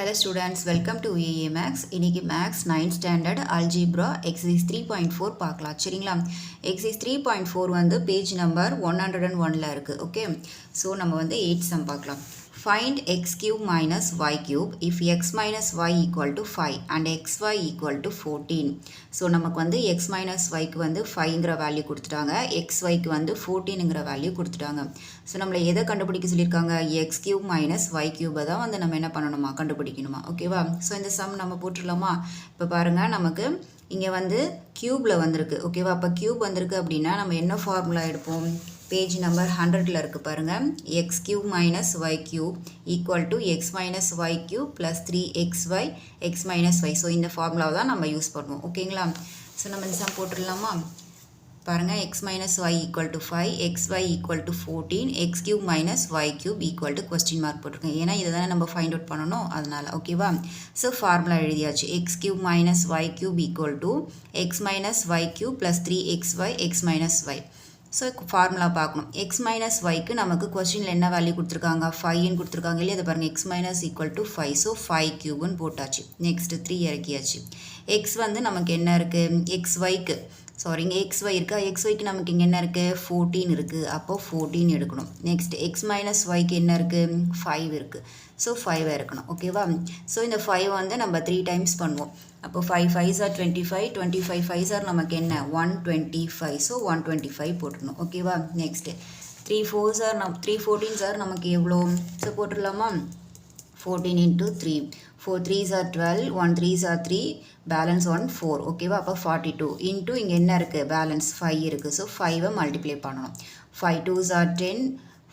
Hello students, welcome to EA Max. இன்னைக்கு Max 9th standard Algebra exercise 3.4 பார்க்கலாம். சரிங்களா? exercise 3.4 வந்து page number 101ல இருக்கு. Okay. So நம்ம வந்து 8 sum பார்க்கலாம். Find x cube minus y cube if x minus y equal to 5 and xy equal to 14. So நமக்கு வந்து x minus y க்கு வந்து 5ங்கிற வேல்யூ கொடுத்துட்டாங்க, xy க்கு வந்து 14ங்கிற வேல்யூ கொடுத்துட்டாங்க. ஸோ நம்மளை எதை கண்டுபிடிக்க சொல்லியிருக்காங்க, x cube minus y cube தான் வந்து நம்ம என்ன பண்ணணுமா, கண்டுபிடிக்கணுமா. ஓகேவா? ஸோ இந்த சம் நம்ம போட்டுடலாமா? இப்போ பாருங்கள், நமக்கு இங்கே வந்து க்யூப்பில் வந்திருக்கு. ஓகேவா? அப்போ க்யூப் வந்திருக்கு அப்படின்னா நம்ம என்ன ஃபார்முலா எடுப்போம், பேஜ் நம்பர் 100ல் இருக்குது பாருங்கள். x cube minus y cube equal to x minus y cube plus 3xy x minus y. So இந்த ஃபார்முலாவை தான் நம்ம யூஸ் பண்ணுவோம். ஓகேங்களா? ஸோ நம்ம இந்த சம் போட்டுடலாமா? பாருங்கள், x minus y equal to 5, xy equal to 14, x cube minus y cube equal to question mark போட்டிருக்கேன். ஏன்னா இதை தானே நம்ம ஃபைண்ட் அவுட் பண்ணணும், அதனால். ஓகேவா? ஸோ ஃபார்முலா எழுதியாச்சு. x cube minus y cube equal to x minus y cube plus 3xy x minus y. So formula பார்க்கணும். x minus yக்கு நமக்கு கொஸ்டினில் என்ன வேல்யூ கொடுத்துருக்காங்க, 5ன்னு கொடுத்துருக்காங்க இல்லையா? அதை பாருங்கள், x minus equal to 5. So 5 க்யூப்னு போட்டாச்சு. நெக்ஸ்ட்டு 3 இறக்கியாச்சு. x வந்து நமக்கு என்ன இருக்குது, xyக்கு சாரி இங்கே xy இருக்கா, xyக்கு நமக்கு இங்கே என்ன இருக்குது, 14 இருக்குது. அப்போது 14 எடுக்கணும். நெக்ஸ்ட் x மைனஸ் ஒய்க்கு என்ன இருக்குது, 5 இருக்குது. ஸோ 5 இருக்கணும். ஓகேவா? ஸோ இந்த 5 வந்து நம்ம 3 டைம்ஸ் பண்ணுவோம். அப்போ 5 5s are 25, 25 5s are நமக்கு என்ன, 125. ஸோ 125 போட்டுடணும். ஓகேவா? Next 3 4s are 3 14s are நமக்கு எவ்வளோ, so போட்டுடலாமா? 14 into 3, 4 3s are 12, 1 3s are 3, balance 1 4. ஓகேவா? அப்போ 42 இன்ட்டு இங்கே என்ன இருக்குது, பேலன்ஸ் 5 இருக்குது. ஸோ 5 மல்டிப்ளை பண்ணணும். 5 2s are 10,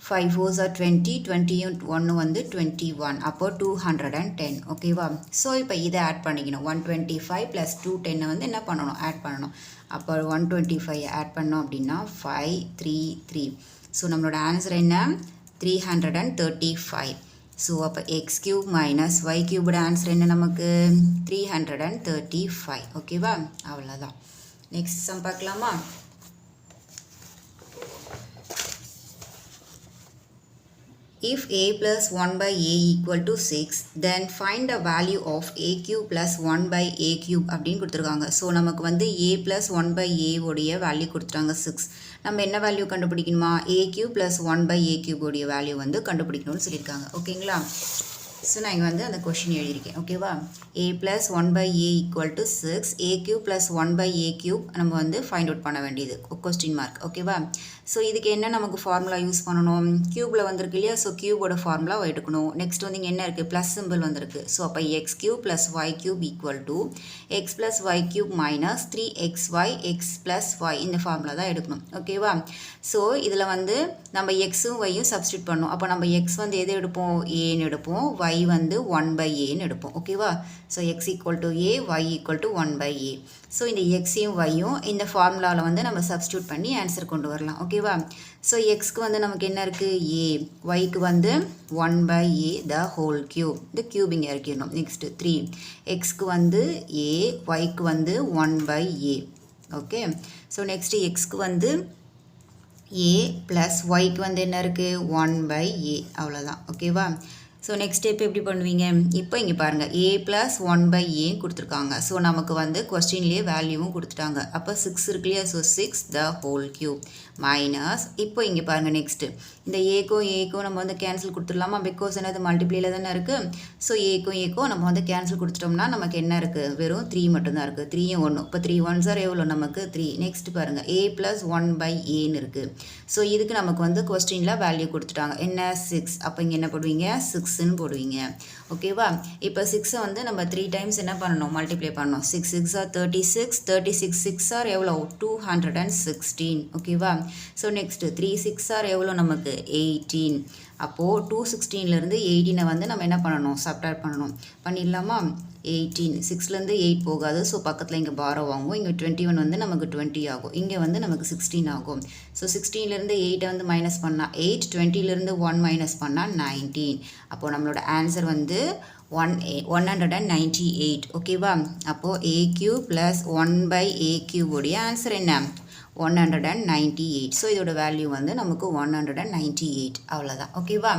5 4s are 20, 21 வந்து 21. அப்போ 210. ஓகேவா? ஸோ இப்போ இதை ஆட் பண்ணிக்கணும். 125 ப்ளஸ் 210 வந்து என்ன பண்ணணும், ஆட் பண்ணணும். அப்போ 125 ஆட் பண்ணோம் அப்படின்னா 5 3 3. ஸோ நம்மளோட ஆன்சர் என்ன, 335. ஸோ அப்போ x cube minus y cube answer என்ன நமக்கு, 335. ஓகேவா? அவ்வளோதான். நெக்ஸ்ட் சம் பார்க்கலாமா? If a plus 1 by a equal to 6, then find the value of a cube plus 1 by a cube அப்படின்னு கொடுத்துருக்காங்க. ஸோ நமக்கு வந்து a plus 1 by a உடைய வேல்யூ கொடுத்துட்டாங்க 6. நம்ம என்ன வேல்யூ கண்டுபிடிக்கணுமா, a cube plus 1 by a cube உடைய வேல்யூ வந்து கண்டுபிடிக்கணும்னு சொல்லியிருக்காங்க. ஓகேங்களா? ஸோ நான் இங்கே வந்து அந்த கொஷின் எழுதியிருக்கேன். ஓகேவா? a plus 1 by a equal to 6, a cube plus 1 by a cube நம்ம வந்து ஃபைண்ட் அவுட் பண்ண வேண்டியது, கொஸ்டின் மார்க். ஓகேவா? ஸோ இதுக்கு என்ன நமக்கு ஃபார்முலா யூஸ் பண்ணணும், க்யூப்பில் வந்திருக்கு இல்லையா? ஸோ க்யூபோட ஃபார்முலா எடுக்கணும். நெக்ஸ்ட் வந்து இங்கே என்ன இருக்குது, ப்ளஸ் சிம்பிள் வந்திருக்கு. ஸோ அப்போ X cube plus Y cube equal to X plus Y cube minus 3xy X plus Y. இந்த ஃபார்முலா தான் எடுக்கணும். ஓகேவா? ஸோ இதில் வந்து நம்ம எக்ஸும் ஒய்யும் சப்ஸ்டியூட் பண்ணணும். அப்போ நம்ம எக்ஸ் வந்து எது எடுப்போம், ஏன்னு எடுப்போம். ஒய் வந்து 1 by ஏன்னு எடுப்போம். ஓகேவா? So X equal to A, Y equal to 1 by A. So இந்த எக்ஸையும் ஒய்யும் இந்த ஃபார்முலாவில் வந்து நம்ம சப்ஸ்டியூட் பண்ணி ஆன்சர் கொண்டு வரலாம். ஓகேவா? ஸோ எக்ஸ்க்கு வந்து நமக்கு என்ன இருக்குது, ஏ, ஒய்க்கு வந்து 1 by A the whole cube. இந்த கியூப் இங்கே இறக்கிடணும். நெக்ஸ்ட்டு 3, எக்ஸ்க்கு வந்து ஏ, ஒய்க்கு வந்து 1 by A. Okay. So next எக்ஸ்க்கு வந்து ஏ ப்ளஸ் ஒய்க்கு வந்து என்ன இருக்குது, 1 by ஏ. அவ்வளோதான். ஓகேவா? ஸோ நெக்ஸ்ட் ஸ்டெப் எப்படி பண்ணுவீங்க, இப்போ இங்கே பாருங்கள், ஏ ப்ளஸ் 1 by ஏன்னு கொடுத்துருக்காங்க. ஸோ நமக்கு வந்து கொஸ்டின்லேயே வேல்யூவும் கொடுத்துட்டாங்க. அப்போ 6 இருக்கு இல்லையா? ஸோ 6 த ஹோல் கியூப் மைனஸ், இப்போ இங்கே பாருங்கள், நெக்ஸ்ட்டு இந்த ஏக்கும் நம்ம வந்து கேன்சல் கொடுத்துடலாமா? பிகாஸ் என்னது மல்டிப்ளேல தானே இருக்குது. ஸோ ஏக்கும் நம்ம வந்து கேன்சல் கொடுத்துட்டோம்னா நமக்கு என்ன இருக்குது, வெறும் 3 மட்டும்தான் இருக்குது. 3யும் 1. இப்போ 3 1s are எவ்வளோ நமக்கு, 3. நெக்ஸ்ட் பாருங்கள், ஏ ப்ளஸ் 1 by ஏன்னு இருக்குது. ஸோ இதுக்கு நமக்கு வந்து கொஸ்டினில் வேல்யூ கொடுத்துட்டாங்க. என்ன, 6. அப்போ இங்கே என்ன போடுவீங்க, 6ன்னு போடுவீங்க. ஓகேவா? இப்போ 6 வந்து நம்ம 3 டைம்ஸ் என்ன பண்ணணும், மல்டிப்ளை பண்ணணும். 6 6 are 36, 36 6 are எவ்வளோ, 216. ஓகேவா? ஸோ நெக்ஸ்ட்டு 3 6 are எவ்வளோ நமக்கு, 18. அப்போது 216லேருந்து 18 வந்து நம்ம என்ன பண்ணணும், சப்ட்ராக்ட் பண்ணணும். பண்ணிடலாமா? 18 6லேருந்து 8 போகாது. ஸோ பக்கத்தில் இங்கே பாரோ வாங்குவோம். இங்கே 21 வந்து நமக்கு 20 ஆகும். இங்கே வந்து நமக்கு 16 ஆகும். ஸோ 16லேருந்து 8 வந்து மைனஸ் பண்ணால் 8, 20லேருந்து 1 மைனஸ் பண்ணால் 19. அப்போது நம்மளோட ஆன்சர் வந்து 198. ஓகேவா? அப்போது A cube plus 1 by A கியூபுடைய ஆன்சர் என்ன, 198. ஸோ இதோட வேல்யூ வந்து நமக்கு 198. அவ்வளோதான். ஓகேவா?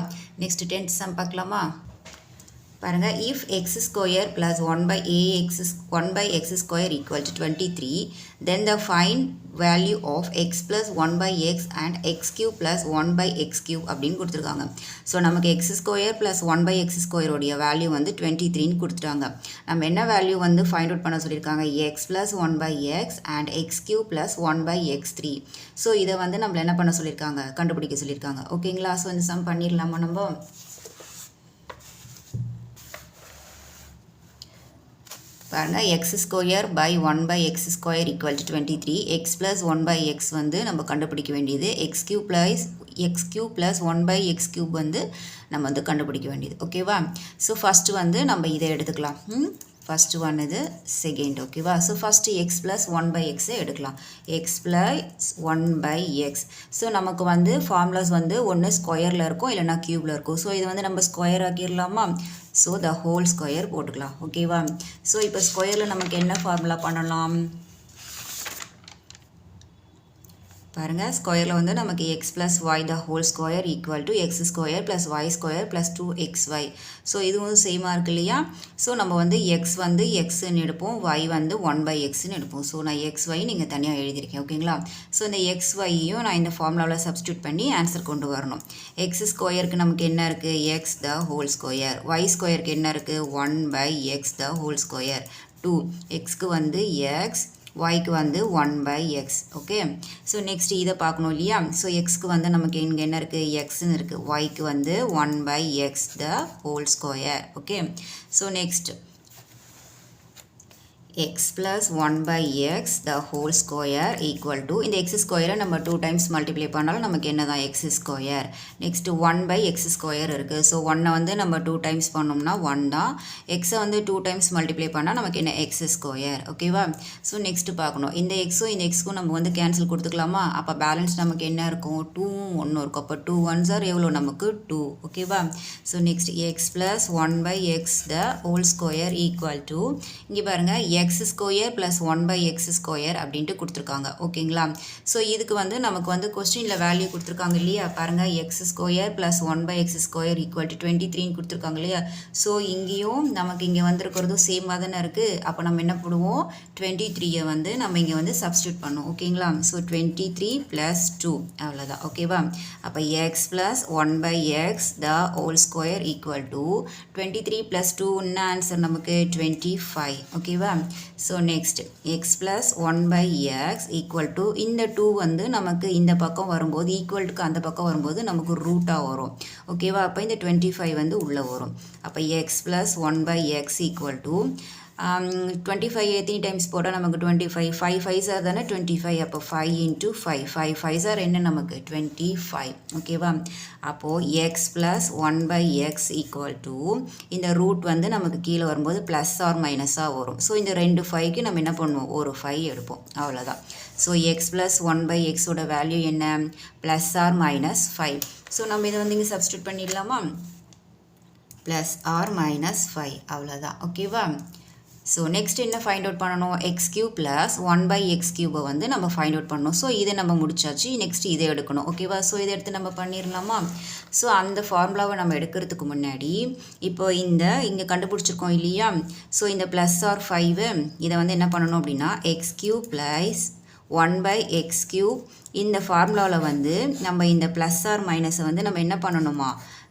நெக்ஸ்ட் 10th சம் பார்க்கலாமா? பாருங்க, if x square plus 1 by x square equal to 23, then the find value of x plus 1 by x and x cube plus 1 by x cube அப்படின்னு கொடுத்துருக்காங்க. ஸோ நமக்கு x square plus 1 by x square உடைய value வந்து 23ன்னு கொடுத்துட்டாங்க. நம்ம என்ன value வந்து find out பண்ண சொல்லியிருக்காங்க, x plus 1 by x and x cube plus 1 by x3. So இதை வந்து நம்மள என்ன பண்ண சொல்லியிருக்காங்க, கண்டுபிடிக்க சொல்லியிருக்காங்க. ஓகேங்களா? ஸோ இந்த சம் பண்ணிடலாமா நம்ம? பாருங்க, x square by 1 by x square equal to 23. x plus 1 by x வந்து நம்ம கண்டுபிடிக்க வேண்டியது. x cube plus 1 by x cube வந்து நம்ம வந்து கண்டுபிடிக்க வேண்டியது. ஓகேவா? ஸோ ஃபஸ்ட்டு வந்து நம்ம இதை எடுத்துக்கலாம். ஃபஸ்ட்டு ஒன் இது, செகண்ட். ஓகேவா? So first X plus 1 by எக்ஸை எடுக்கலாம். X plus 1 by X. So நமக்கு வந்து ஃபார்முலாஸ் வந்து ஒன்று ஸ்கொயரில் இருக்கும், இல்லைனா க்யூபில் இருக்கும். ஸோ இதை வந்து நம்ம ஸ்கொயர் ஆக்கிடலாமா? ஸோ த ஹோல் ஸ்கொயர் போட்டுக்கலாம். ஓகேவா? ஸோ இப்போ ஸ்கொயரில் நமக்கு என்ன ஃபார்முலா பண்ணலாம் பாருங்கள். ஸ்கொயரில் வந்து நமக்கு X plus Y the whole square equal to X square plus Y square plus 2xy. So இதுவும் சேமாக இருக்கு இல்லையா? ஸோ நம்ம வந்து எக்ஸ் வந்து எக்ஸ்ன்னு எடுப்போம், ஒய் வந்து 1 by எக்ஸ்ன்னு எடுப்போம். ஸோ நான் XY நீங்கள் தனியாக எழுதியிருக்கேன். ஓகேங்களா? ஸோ இந்த XYயும் நான் இந்த ஃபார்முலாவில் சப்ஸ்டியூட் பண்ணி ஆன்சர் கொண்டு வரணும். எக்ஸ் ஸ்கொயருக்கு நமக்கு என்ன இருக்குது, x the whole square. Y ஸ்கொயருக்கு என்ன இருக்குது, 1 by x the whole square. 2 எக்ஸ்க்கு வந்து எக்ஸ், yக்கு வந்து 1 by x. Okay, so next இதை பார்க்கணும் இல்லையா? ஸோ எக்ஸ்க்கு வந்து நமக்கு இங்கே என்ன இருக்குது, எக்ஸ்ன்னு இருக்குது. yக்கு வந்து 1 by x the whole square. Okay, so next x plus 1 by x the whole square equal to, இந்த x square நம்ம 2 times multiply பண்ணாலும் நமக்கு என்ன தான், x square. next 1 by x square இருக்குது. ஸோ 1 வந்து நம்ம 2 times பண்ணோம்னா 1 தான். x வந்து 2 times multiply பண்ணால் நமக்கு என்ன, x square. ஓகேவா? ஸோ நெக்ஸ்ட் பார்க்கணும், இந்த எக்ஸும் இந்த எக்ஸ்க்கும் நம்ம வந்து கேன்சல் கொடுத்துக்கலாமா? அப்போ பேலன்ஸ் நமக்கு என்ன இருக்கும், 2ம் 1 இருக்கும். அப்போ 2 1s are எவ்வளோ நமக்கு 2. ஓகேவா? So next x plus 1 by x the whole square equal to, இங்கே பாருங்கள், x square plus 1 by x square அப்படின்ட்டு கொடுத்துருக்காங்க. ஓகேங்களா? ஸோ இதுக்கு வந்து நமக்கு வந்து கொஸ்டினில் வேல்யூ கொடுத்துருக்காங்க இல்லையா? பாருங்கள், x square plus 1 by x square equal to 23ன்னு கொடுத்துருக்காங்க இல்லையா? ஸோ இங்கேயும் நமக்கு இங்கே வந்திருக்கிறதும் சேமாக தானே இருக்குது. அப்போ நம்ம என்ன பண்ணுவோம், 23யை வந்து நம்ம இங்கே வந்து சப்ஸ்டியூட் பண்ணுவோம். ஓகேங்களா? ஸோ 23 + 2 அவ்வளோதான். ஓகேவா? அப்போ X plus 1 by x the whole square equal to 23 + 2 என்ன ஆன்சர் நமக்கு 25. ஓகேவா? So next X plus 1 by x equal to, இந்த 2 வந்து நமக்கு இந்த பக்கம் வரும்போது ஈக்குவல்ட்டுக்கு அந்த பக்கம் வரும்போது நமக்கு ரூட்டாக வரும். ஓகேவா? அப்போ இந்த 25 வந்து உள்ளே வரும். அப்போ X plus 1 by x equal to 25 எத்தனை டைம்ஸ் போட்டால் நமக்கு 25, 5 5s ஆர் தானே 25. அப்போ 5 × 5, 5 5s ஆர் என்ன நமக்கு 25. ஓகேவா? அப்போது X plus 1 by x equal to, இந்த ரூட் வந்து நமக்கு கீழே வரும்போது ப்ளஸ் ஆர் மைனஸாக வரும். ஸோ இந்த 2 5க்கு நம்ம என்ன பண்ணுவோம், ஒரு 5 எடுப்போம். அவ்வளோதான். ஸோ எக்ஸ் ப்ளஸ் 1 by xோட வேல்யூ என்ன, ப்ளஸ் ஆர் மைனஸ் 5. ஸோ நம்ம இதை வந்து இங்கே சப்ஸ்டியூட் பண்ணிடலாமா, ப்ளஸ் ஆர் மைனஸ் 5. அவ்வளோதான். ஓகேவா? ஸோ நெக்ஸ்ட் என்ன ஃபைண்ட் அவுட் பண்ணணும், x cube plus 1 by x கியூபை வந்து நம்ம ஃபைண்ட் அவுட் பண்ணணும். ஸோ இதை நம்ம முடிச்சாச்சு. நெக்ஸ்ட் இதை எடுக்கணும். ஓகேவா? ஸோ இதை எடுத்து நம்ம பண்ணிடலாமா? ஸோ அந்த ஃபார்முலாவை நம்ம எடுக்கிறதுக்கு முன்னாடி இப்போ இங்கே கண்டுபிடிச்சிருக்கோம் இல்லையா? ஸோ இந்த ப்ளஸ் ஆர் 5 இதை வந்து என்ன பண்ணணும் அப்படின்னா, X cube plus 1 by X cube, இந்த ஃபார்முலாவில் வந்து நம்ம இந்த ப்ளஸ் ஆர் மைனஸை வந்து நம்ம என்ன பண்ணணுமா,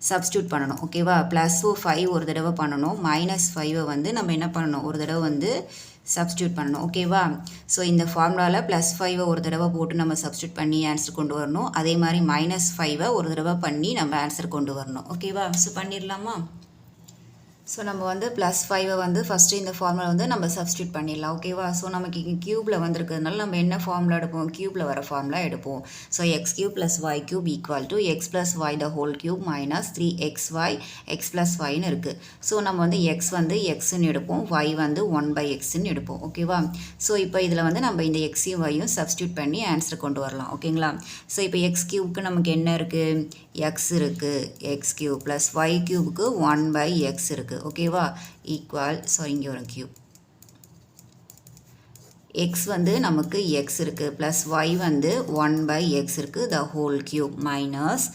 சப்ஸ்டியூட் பண்ணணும். ஓகேவா? +5 ஒரு தடவை பண்ணணும், -5 வந்து நம்ம என்ன பண்ணணும், ஒரு தடவை வந்து சப்ஸ்டியூட் பண்ணணும். ஓகேவா? ஸோ இந்த ஃபார்முலாவில் +5 ஒரு தடவை போட்டு நம்ம சப்ஸ்டியூட் பண்ணி ஆன்சர் கொண்டு வரணும். அதே மாதிரி -5 ஒரு தடவை பண்ணி நம்ம ஆன்சர் கொண்டு வரணும். ஓகேவா? ஸோ பண்ணிடலாமா? ஸோ நம்ம வந்து +5 வந்து ஃபஸ்ட்டு இந்த ஃபார்முலா வந்து நம்ம சப்ஸ்டியூட் பண்ணிடலாம். ஓகேவா? ஸோ நமக்கு இங்கே க்யூப்பில் வந்திருக்கிறதுனால நம்ம என்ன ஃபார்முலா எடுப்போம், க்யூப்பில் வர ஃபார்முலா எடுப்போம். So x cube plus Y cube equal to X plus Y the whole cube minus 3xy X plus ஒய்னு இருக்குது. ஸோ நம்ம வந்து எக்ஸ் வந்து எக்ஸ்ன்னு எடுப்போம், ஒய் வந்து 1 by எக்ஸ்ன்னு எடுப்போம். ஓகேவா? ஸோ இப்போ இதில் வந்து நம்ம இந்த எக்ஸையும் ஒய்யும் சப்ஸ்டியூட் பண்ணி ஆன்சர் கொண்டு வரலாம். ஓகேங்களா? ஸோ இப்போ எக்ஸ் கியூப்க்கு நமக்கு என்ன இருக்குது, எக்ஸ் இருக்குது, எக்ஸ் கியூப் ப்ளஸ் ஒய் கியூபுக்கு 1 by எக்ஸ் இருக்குது. ஓகேவா? ஈக்குவல், ஸோ இங்கே ஒரு கியூப், எக்ஸ் வந்து நமக்கு எக்ஸ் இருக்குது ப்ளஸ் ஒய் வந்து 1 by எக்ஸ் இருக்குது த ஹோல் கியூப் மைனஸ்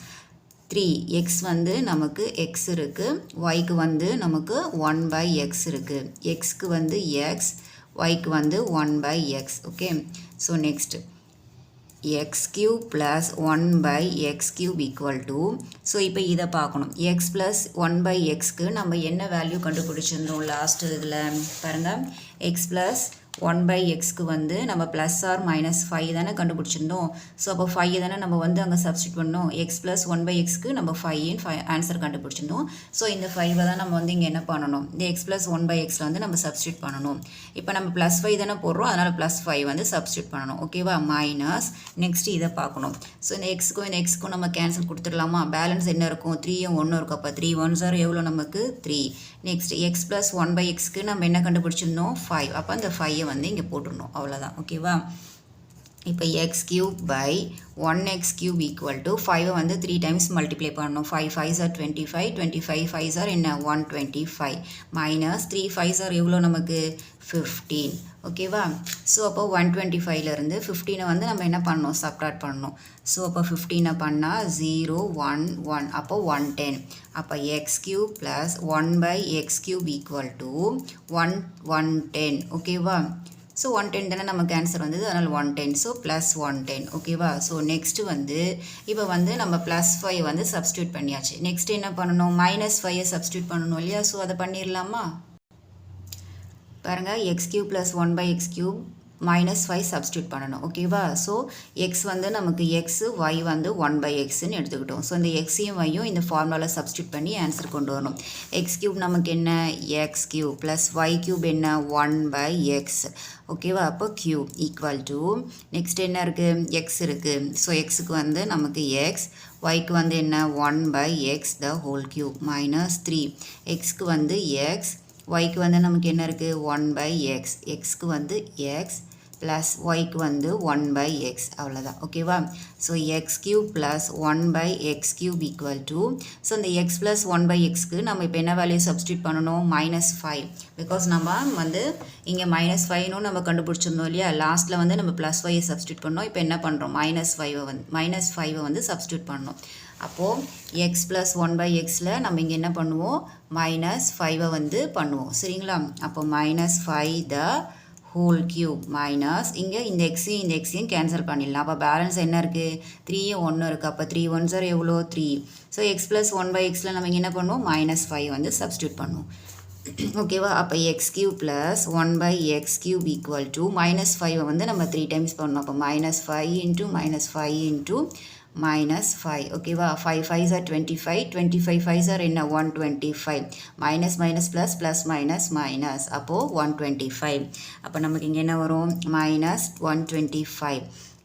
3 x வந்து நமக்கு x இருக்குது, yக்கு வந்து நமக்கு 1/x இருக்குது. xக்கு வந்து x, yக்கு வந்து 1/x. Okay, so next x cube plus 1/x cube equal to, so இப்போ இதை பார்க்கணும். x plus 1/xக்கு நம்ம என்ன வேல்யூ கண்டுபிடிச்சிருந்தோம் லாஸ்ட் இதில் பாருங்கள். x plus 1/xக்கு வந்து நம்ம ப்ளஸ் ஆர் மைனஸ் 5 தானே கண்டுபிடிச்சிருந்தோம். ஸோ அப்போ 5 தானே நம்ம வந்து அங்கே சப்ஸ்டியூட் பண்ணோம். x plus 1/xக்கு நம்ம 5 ஆன்சர் கண்டுபிடிச்சிருந்தோம். ஸோ இந்த 5 தான் நம்ம வந்து இங்கே என்ன பண்ணணும், இந்த x plus 1/xல வந்து நம்ம சப்ஸ்டியூட் பண்ணணும். இப்போ நம்ம ப்ளஸ் 5 தானே போடுறோம், அதனால் ப்ளஸ் 5 வந்து சப்ஸ்டியூட் பண்ணணும். ஓகேவா, மைனஸ் நெக்ஸ்ட் இதை பார்க்கணும். ஸோ இந்த எக்ஸுக்கும் இந்த எக்ஸுக்கும் நம்ம கேன்சல் கொடுத்துடலாமா. பேலன்ஸ் என்ன இருக்கும், 3யும் 1 இருக்கும். அப்போ 3 1s are எவ்வளோ நமக்கு 3. நெக்ஸ்ட் எக்ஸ் ப்ளஸ் 1/xக்கு நம்ம என்ன கண்டுபிடிச்சிருந்தோம் 5. அப்போ அந்த 5 வந்து இங்கே போட்டுடணும், அவ்வளோதான். ஓகேவா, இப்போ x cube by 1x cube equal to 5 வந்து 3 டைம்ஸ் மல்டிப்ளை பண்ணணும். 5 5s are 25, 25 5s are என்ன 125, மைனஸ் 3 5s are எவ்வளோ நமக்கு 15. ஓகேவா, ஸோ அப்போ 125லேருந்து 15 வந்து நம்ம என்ன பண்ணணும், சப்ட்ராக்ட் பண்ணணும். ஸோ அப்போ 15 பண்ணால் 0 1 1, அப்போ 110. அப்போ x cube plus 1/x cube equal to 110. ஓகேவா, ஸோ 110 தானே நமக்கு ஆன்சர் வந்தது, அதனால் 110. So plus 110. ஓகேவா, ஸோ நெக்ஸ்ட்டு வந்து இப்போ வந்து நம்ம ப்ளஸ் 5 வந்து சப்ஸ்டியூட் பண்ணியாச்சு. நெக்ஸ்ட் என்ன பண்ணணும், மைனஸ் 5 சப்ஸ்டியூட் பண்ணணும் இல்லையா. ஸோ அதை பண்ணிடலாமா. பாருங்கள், x cube plus 1/x cube minus 5 substitute பண்ணணும். ஓகேவா, ஸோ x வந்து நமக்கு x, y வந்து 1/xன்னு எடுத்துக்கிட்டோம். ஸோ இந்த எக்ஸையும் வையும் இந்த ஃபார்முலாவில் சப்ஸ்டியூட் பண்ணி ஆன்சர் கொண்டு வரணும். x cube நமக்கு என்ன x cube plus y cube என்ன 1/x. ஓகேவா, அப்போ cube ஈக்குவல் டு நெக்ஸ்ட் என்ன இருக்குது, x இருக்குது. ஸோ எக்ஸுக்கு வந்து நமக்கு x, yக்கு வந்து என்ன 1/x த ஹோல் கியூப் மைனஸ் 3. எக்ஸ்க்கு வந்து x, yக்கு வந்து நமக்கு என்ன இருக்குது 1/x. எக்ஸ்க்கு வந்து x ப்ளஸ் ஒய்க்கு வந்து 1/x, அவ்வளோதான். ஓகேவா, so x cube plus 1/x cube equal to, so இந்த எக்ஸ் ப்ளஸ் 1/xக்கு நம்ம இப்போ என்ன வேல்யூ சப்ஸ்டியூட் பண்ணணும், -5. பிகாஸ் நம்ம வந்து இங்கே -5ன்னு நம்ம கண்டுபிடிச்சிருந்தோம் இல்லையா. லாஸ்ட்டில் வந்து நம்ம +5 சப்ஸ்டியூட் பண்ணோம். இப்போ என்ன பண்ணுறோம், -5 வந்து சப்ஸ்டியூட் பண்ணோம். அப்போது எக்ஸ் ப்ளஸ் 1/xல நம்ம இங்கே என்ன பண்ணுவோம், -5 வந்து பண்ணுவோம். சரிங்களா, அப்போ -5 த ஹோல் கியூப் மைனஸ் இங்கே இந்த எக்ஸையும் கேன்சல் பண்ணிடலாம். அப்போ பேலன்ஸ் என்ன இருக்குது, 3யும் 1 இருக்குது. அப்போ 3 1s are எவ்வளோ 3. ஸோ எக்ஸ் ப்ளஸ் 1/xல நம்ம இங்கே என்ன பண்ணுவோம், -5 வந்து சப்ஸ்டியூட் பண்ணுவோம். ஓகேவா, அப்போ X cube plus 1/x cube equal to -5 வந்து நம்ம 3 டைம்ஸ் பண்ணணும். அப்போ -5 இன்ட்டு -5 இன்ட்டு -5. ஓகேவா, 5 5s are 25, 25 5s are என்ன 125, minus minus plus plus minus minus, அப்போது 125. அப்போ நமக்கு இங்கே என்ன வரும், -125.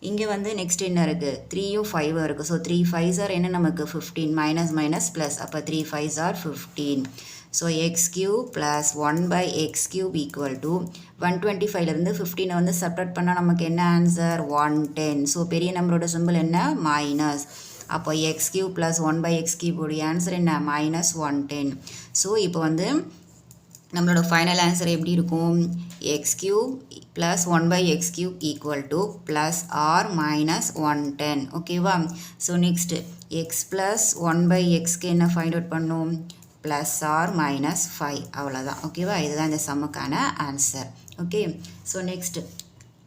இங்கே வந்து நெக்ஸ்ட் என்ன இருக்குது, 3யும் 5ம் இருக்குது. ஸோ 3 5s are என்ன நமக்கு 15, மைனஸ் மைனஸ் ப்ளஸ், அப்போ 3 5s are 15. So x cube plus 1/x cube equal to 125லேருந்து 15 வந்து செப்ரேட் பண்ணால் நமக்கு என்ன ஆன்சர் 110. ஸோ பெரிய நம்பரோட சிம்பிள் என்ன மைனஸ். அப்போ X cube plus 1/x cube உடைய ஆன்சர் என்ன -110. ஸோ இப்போ வந்து நம்மளோட ஃபைனல் ஆன்சர் எப்படி இருக்கும், x cube plus 1/x cube equal to plus or minus 110. ஓகேவா, ஸோ நெக்ஸ்ட்டு எக்ஸ் ப்ளஸ் 1/xக்கு என்ன ஃபைண்ட் அவுட் பண்ணும், ப்ளஸ் ஆர் -5, அவ்வளோதான். ஓகேவா, இதுதான் இந்த சம்முக்கான answer. Okay, so next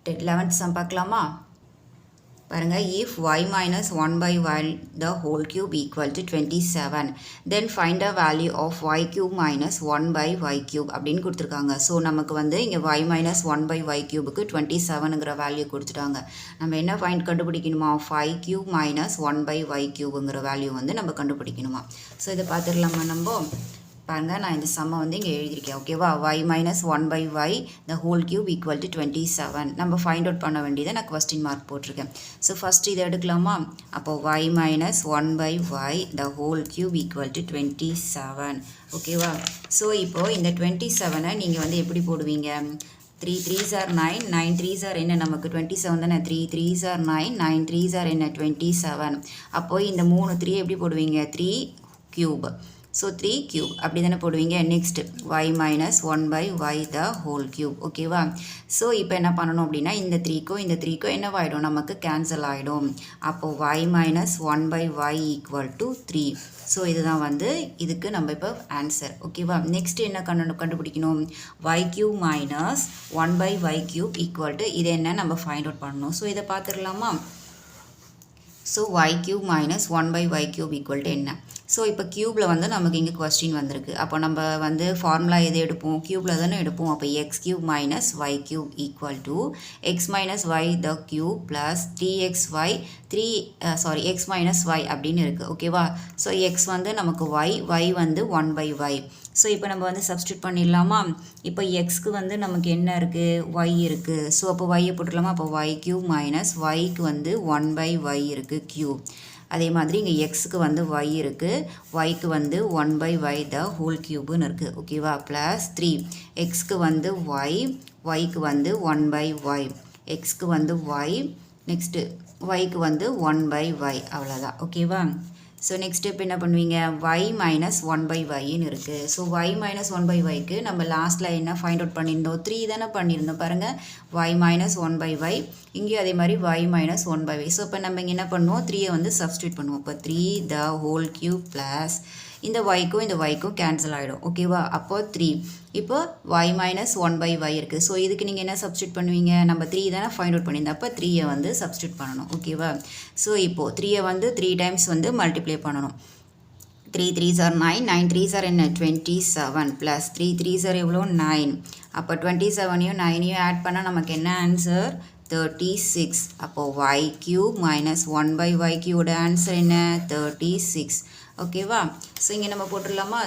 11th sum பார்க்கலாமா. பாருங்கள், if y minus 1/y the whole cube equal to 27, then find the value of y cube minus 1/y cube அப்படின்னு கொடுத்துருக்காங்க. ஸோ நமக்கு வந்து இங்கே y minus 1/y cubeக்கு 27ங்கிற வேல்யூ கொடுத்துட்டாங்க. நம்ம என்ன ஃபைண்ட் கண்டுபிடிக்கணுமா, 5 cube minus 1/y cubeங்கிற வேல்யூ வந்து நம்ம கண்டுபிடிக்கணுமா. ஸோ இதை பார்த்துடலாமா நம்ம. பாருங்கள், நான் இந்த சம்மை வந்து இங்கே எழுதியிருக்கேன். ஓகேவா, y minus 1/y the whole cube equal to 27. நம்ம ஃபைண்ட் அவுட் பண்ண வேண்டியதை நான் கொஸ்டின் மார்க் போட்டிருக்கேன். ஸோ ஃபஸ்ட் இதை எடுக்கலாமா. அப்போ y minus 1/y the whole cube equal to 27. ஓகேவா, ஸோ இப்போது இந்த 27ஐ நீங்கள் வந்து எப்படி போடுவீங்க, 3 3s are 9, 9 3s are என்ன நமக்கு 27 தானே, 3 3s are 9, 9 3s are என்ன 27. அப்போது இந்த 3 3 எப்படி போடுவீங்க, 3 cube. ஸோ 3 cube அப்படி தானே போடுவீங்க. Next y minus 1 by y the whole cube. ஓகேவா? ஸோ இப்போ என்ன பண்ணணும் அப்படின்னா இந்த 3க்கும் இந்த 3க்கும் என்னவாயிடும், நமக்கு கேன்சல் ஆகிடும். அப்போது y minus 1 by y equal to 3. So இதுதான் வந்து இதுக்கு நம்ம இப்போ ஆன்சர். ஓகேவா? நெக்ஸ்ட் என்ன கண்டுபிடிக்கணும், y cube minus 1 by y cube equal to இது என்ன நம்ம ஃபைண்ட் அவுட் பண்ணணும். ஸோ இதை பார்த்துடலாமா. So y cube minus 1 by y cube equal to என்ன. ஸோ இப்போ க்யூப்பில் வந்து நமக்கு இங்கே கொஸ்டின் வந்திருக்கு. அப்போ நம்ம வந்து ஃபார்முலா எது எடுப்போம், க்யூப்பில் தானே எடுப்போம். அப்போ X cube minus Y cube equal to X minus Y the cube plus X minus Y அப்படின்னு இருக்குது. ஓகேவா? ஸோ எக்ஸ் வந்து நமக்கு ஒய் வந்து 1 by y. ஸோ இப்போ நம்ம வந்து சப்ஸ்டியூட் பண்ணிடலாமா. இப்போ எக்ஸ்க்கு வந்து நமக்கு என்ன இருக்குது, ஒய் இருக்குது. ஸோ அப்போ ஒய்யை போட்டுடலாமா. அப்போ ஒய் கியூப் மைனஸ் ஒய்க்கு வந்து 1 by y இருக்குது கியூப். அதே மாதிரி இங்கே எக்ஸுக்கு வந்து y இருக்குது, ஒய்க்கு வந்து 1 by y த ஹோல் கியூப்னு இருக்குது. ஓகேவா? ப்ளஸ் 3 எக்ஸ்க்கு வந்து ஒய்க்கு வந்து 1 by y, எக்ஸ்க்கு வந்து ஒய், நெக்ஸ்ட்டு ஒய்க்கு வந்து 1 by y. அவ்வளோதான். ஓகேவா? ஸோ நெக்ஸ்ட் இப்போ என்ன பண்ணுவீங்க, y minus 1 by yன்னு இருக்குது. ஸோ y minus 1 by yக்கு நம்ம லாஸ்ட்டில் என்ன ஃபைண்ட் அவுட் பண்ணியிருந்தோம், 3 தானே பண்ணியிருந்தோம் பாருங்கள். y minus 1 by y, இங்கேயும் அதே மாதிரி y minus 1 by y. So இப்போ நம்ம இங்கே என்ன பண்ணுவோம், 3யை வந்து சப்ஸ்டியூட் பண்ணுவோம். இப்போ 3 the whole cube ப்ளஸ் இந்த yக்கும் இந்த yக்கும் கேன்சல் ஆகிடும். ஓகேவா? அப்போது 3 இப்போ y minus 1 by y இருக்குது. ஸோ இதுக்கு நீங்கள் என்ன சப்ஸ்டியூட் பண்ணுவீங்க, நம்ம 3 தானே ஃபைண்ட் அவுட் பண்ணியிருந்தோம். அப்போ 3யை வந்து சப்ஸ்டியூட் பண்ணணும். ஓகேவா? ஸோ இப்போது 3யை வந்து 3 டைம்ஸ் வந்து மல்டிப்ளை பண்ணணும். 3 3s are 9, 9 3s are என்ன 27 ப்ளஸ் 3 3s are எவ்வளோ 9. அப்போ 27யும் 9யும் ஆட் பண்ணால் நமக்கு என்ன ஆன்சர், 36. அப்போது y cube minus 1 by y cube answer என்ன, 36. ஓகேவா? ஸோ இங்கே நம்ம போட்டுடலாமா,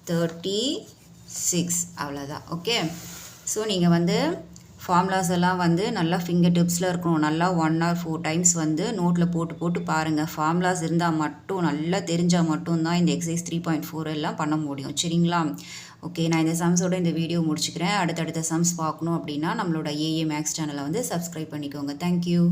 36. அவ்வளோதான். ஓகே. ஸோ நீங்கள் வந்து ஃபார்முலாஸ் எல்லாம் வந்து நல்லா ஃபிங்கர் டிப்ஸில் இருக்கணும். நல்லா 1 or 4 டைம்ஸ் வந்து நோட்டில் போட்டு பாருங்கள். ஃபார்முலாஸ் இருந்தால் மட்டும் நல்லா தெரிஞ்சால் மட்டும்தான் இந்த எக்ஸசைஸ் 3.4 எல்லாம் பண்ண முடியும். சரிங்களா? ஓகே, நான் இந்த சம்ஸோட இந்த வீடியோ முடிச்சுக்கிறேன். அடுத்தடுத்த சம்ஸ் பார்க்கணும் அப்படின்னா நம்மளோட ஏஏ மேக்ஸ் சேனலை வந்து சப்ஸ்கிரைப் பண்ணிக்கோங்க. தேங்க்யூ.